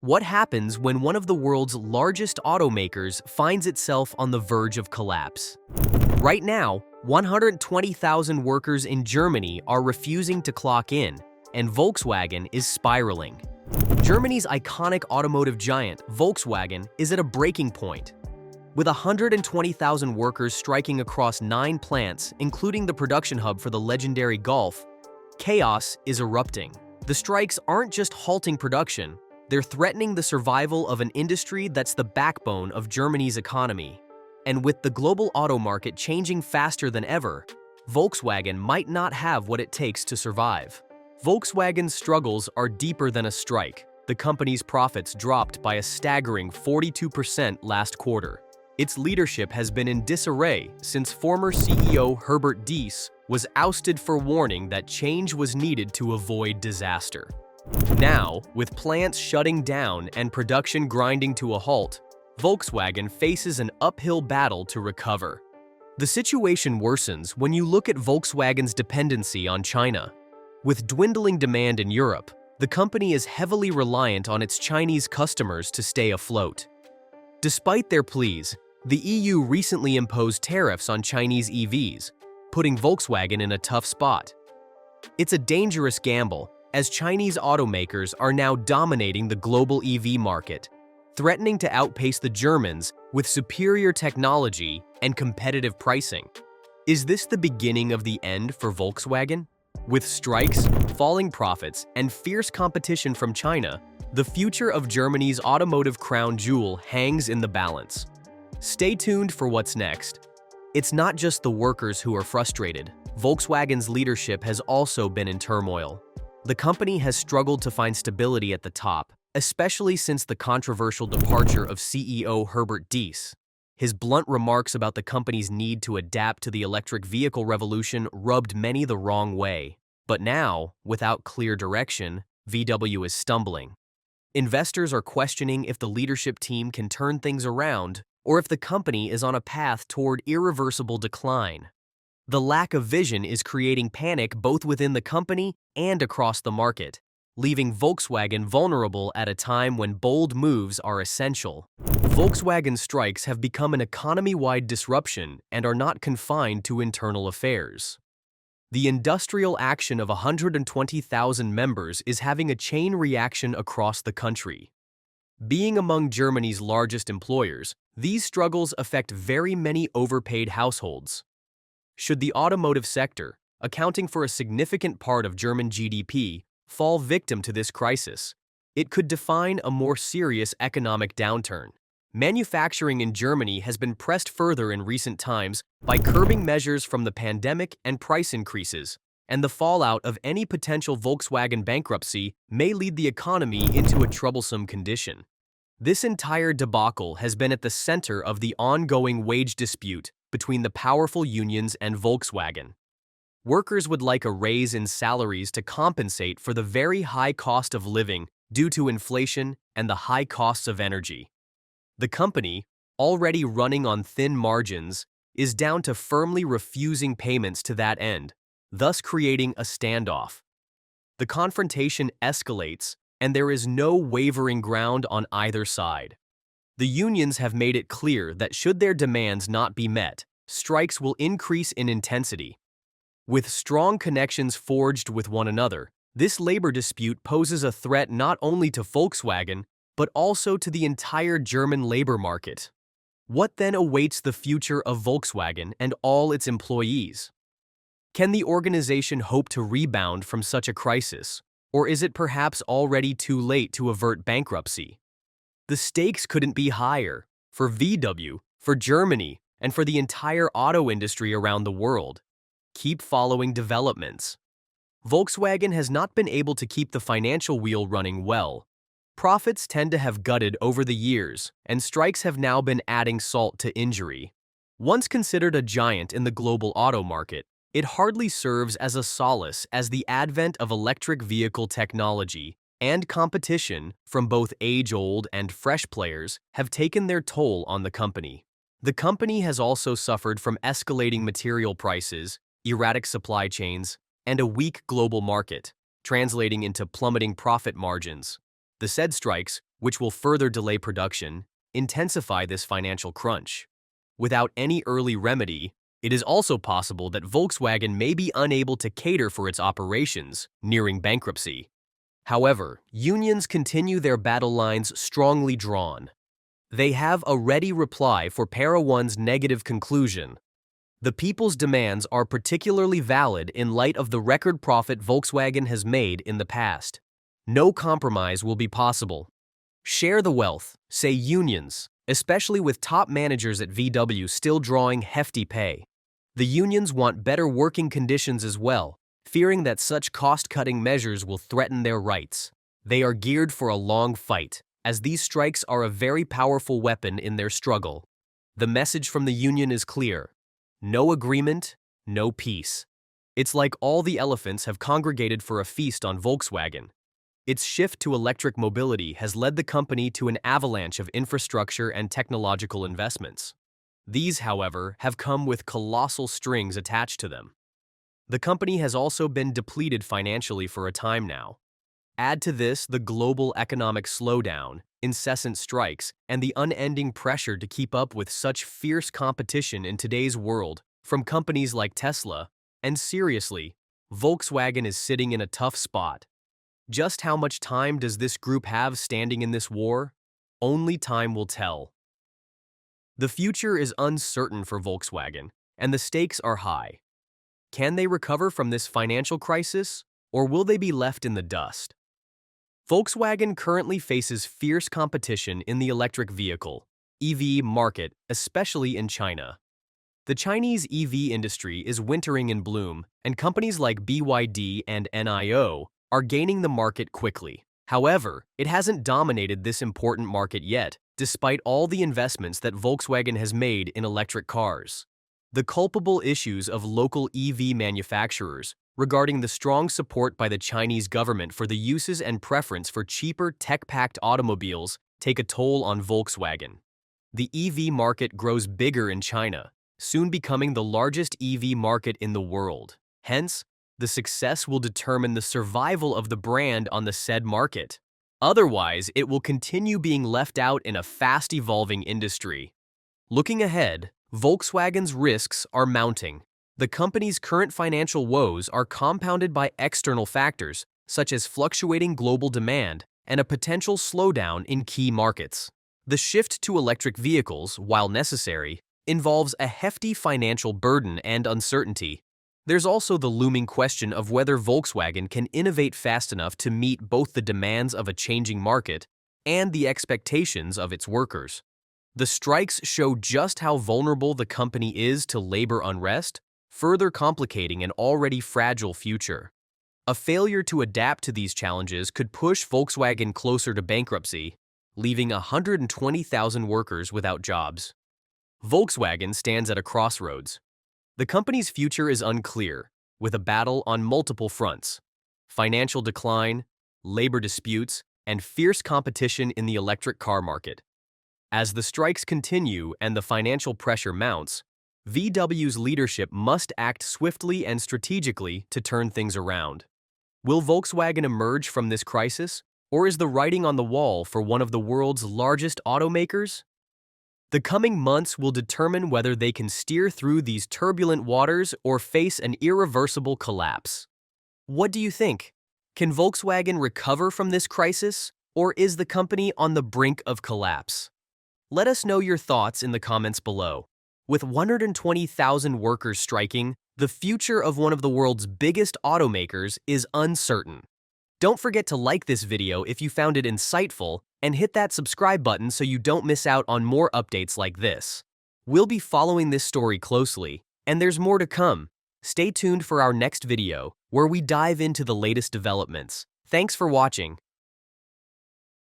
What happens when one of the world's largest automakers finds itself on the verge of collapse? Right now, 120,000 workers in Germany are refusing to clock in, and Volkswagen is spiraling. Germany's iconic automotive giant, Volkswagen, is at a breaking point. With 120,000 workers striking across 9 plants, including the production hub for the legendary Golf, chaos is erupting. The strikes aren't just halting production, they're threatening the survival of an industry that's the backbone of Germany's economy. And with the global auto market changing faster than ever, Volkswagen might not have what it takes to survive. Volkswagen's struggles are deeper than a strike. The company's profits dropped by a staggering 42% last quarter. Its leadership has been in disarray since former CEO Herbert Diess was ousted for warning that change was needed to avoid disaster. Now, with plants shutting down and production grinding to a halt, Volkswagen faces an uphill battle to recover. The situation worsens when you look at Volkswagen's dependency on China. With dwindling demand in Europe, the company is heavily reliant on its Chinese customers to stay afloat. Despite their pleas, the EU recently imposed tariffs on Chinese EVs, putting Volkswagen in a tough spot. It's a dangerous gamble, as Chinese automakers are now dominating the global EV market, threatening to outpace the Germans with superior technology and competitive pricing. Is this the beginning of the end for Volkswagen? With strikes, falling profits, and fierce competition from China, the future of Germany's automotive crown jewel hangs in the balance. Stay tuned for what's next. It's not just the workers who are frustrated. Volkswagen's leadership has also been in turmoil. The company has struggled to find stability at the top, especially since the controversial departure of CEO Herbert Diess. His blunt remarks about the company's need to adapt to the electric vehicle revolution rubbed many the wrong way. But now, without clear direction, VW is stumbling. Investors are questioning if the leadership team can turn things around or if the company is on a path toward irreversible decline. The lack of vision is creating panic both within the company and across the market, leaving Volkswagen vulnerable at a time when bold moves are essential. Volkswagen strikes have become an economy-wide disruption and are not confined to internal affairs. The industrial action of 120,000 members is having a chain reaction across the country. Being among Germany's largest employers, these struggles affect very many overpaid households. Should the automotive sector, accounting for a significant part of German GDP, fall victim to this crisis, it could define a more serious economic downturn. Manufacturing in Germany has been pressed further in recent times by curbing measures from the pandemic and price increases, and the fallout of any potential Volkswagen bankruptcy may lead the economy into a troublesome condition. This entire debacle has been at the center of the ongoing wage dispute between the powerful unions and Volkswagen. Workers would like a raise in salaries to compensate for the very high cost of living due to inflation and the high costs of energy. The company, already running on thin margins, is down to firmly refusing payments to that end, thus creating a standoff. The confrontation escalates, and there is no wavering ground on either side. The unions have made it clear that should their demands not be met, strikes will increase in intensity. With strong connections forged with one another, this labor dispute poses a threat not only to Volkswagen, but also to the entire German labor market. What then awaits the future of Volkswagen and all its employees? Can the organization hope to rebound from such a crisis, or is it perhaps already too late to avert bankruptcy? The stakes couldn't be higher for VW, for Germany, and for the entire auto industry around the world. Keep following developments. Volkswagen has not been able to keep the financial wheel running well. Profits tend to have gutted over the years, and strikes have now been adding salt to injury. Once considered a giant in the global auto market, it hardly serves as a solace as the advent of electric vehicle technology and competition from both age-old and fresh players have taken their toll on the company. The company has also suffered from escalating material prices, erratic supply chains, and a weak global market, translating into plummeting profit margins. The said strikes, which will further delay production, intensify this financial crunch. Without any early remedy, it is also possible that Volkswagen may be unable to cater for its operations, nearing bankruptcy. However, unions continue their battle lines strongly drawn. They have a ready reply for Para 1's negative conclusion. The people's demands are particularly valid in light of the record profit Volkswagen has made in the past. No compromise will be possible. Share the wealth, say unions, especially with top managers at VW still drawing hefty pay. The unions want better working conditions as well, fearing that such cost-cutting measures will threaten their rights. They are geared for a long fight, as these strikes are a very powerful weapon in their struggle. The message from the union is clear: no agreement, no peace. It's like all the elephants have congregated for a feast on Volkswagen. Its shift to electric mobility has led the company to an avalanche of infrastructure and technological investments. These, however, have come with colossal strings attached to them. The company has also been depleted financially for a time now. Add to this the global economic slowdown, incessant strikes, and the unending pressure to keep up with such fierce competition in today's world from companies like Tesla, and seriously, Volkswagen is sitting in a tough spot. Just how much time does this group have standing in this war? Only time will tell. The future is uncertain for Volkswagen, and the stakes are high. Can they recover from this financial crisis, or will they be left in the dust? Volkswagen currently faces fierce competition in the electric vehicle (EV) market, especially in China. The Chinese EV industry is wintering in bloom, and companies like BYD and NIO are gaining the market quickly. However, it hasn't dominated this important market yet, despite all the investments that Volkswagen has made in electric cars. The culpable issues of local EV manufacturers regarding the strong support by the Chinese government for the uses and preference for cheaper tech-packed automobiles take a toll on Volkswagen. The EV market grows bigger in China, soon becoming the largest EV market in the world. Hence, the success will determine the survival of the brand on the said market. Otherwise, it will continue being left out in a fast-evolving industry. Looking ahead, Volkswagen's risks are mounting. The company's current financial woes are compounded by external factors, such as fluctuating global demand and a potential slowdown in key markets. The shift to electric vehicles, while necessary, involves a hefty financial burden and uncertainty. There's also the looming question of whether Volkswagen can innovate fast enough to meet both the demands of a changing market and the expectations of its workers. The strikes show just how vulnerable the company is to labor unrest, further complicating an already fragile future. A failure to adapt to these challenges could push Volkswagen closer to bankruptcy, leaving 120,000 workers without jobs. Volkswagen stands at a crossroads. The company's future is unclear, with a battle on multiple fronts: financial decline, labor disputes, and fierce competition in the electric car market. As the strikes continue and the financial pressure mounts, VW's leadership must act swiftly and strategically to turn things around. Will Volkswagen emerge from this crisis, or is the writing on the wall for one of the world's largest automakers? The coming months will determine whether they can steer through these turbulent waters or face an irreversible collapse. What do you think? Can Volkswagen recover from this crisis, or is the company on the brink of collapse? Let us know your thoughts in the comments below. With 120,000 workers striking, the future of one of the world's biggest automakers is uncertain. Don't forget to like this video if you found it insightful, and hit that subscribe button so you don't miss out on more updates like this. We'll be following this story closely, and there's more to come. Stay tuned for our next video, where we dive into the latest developments. Thanks for watching.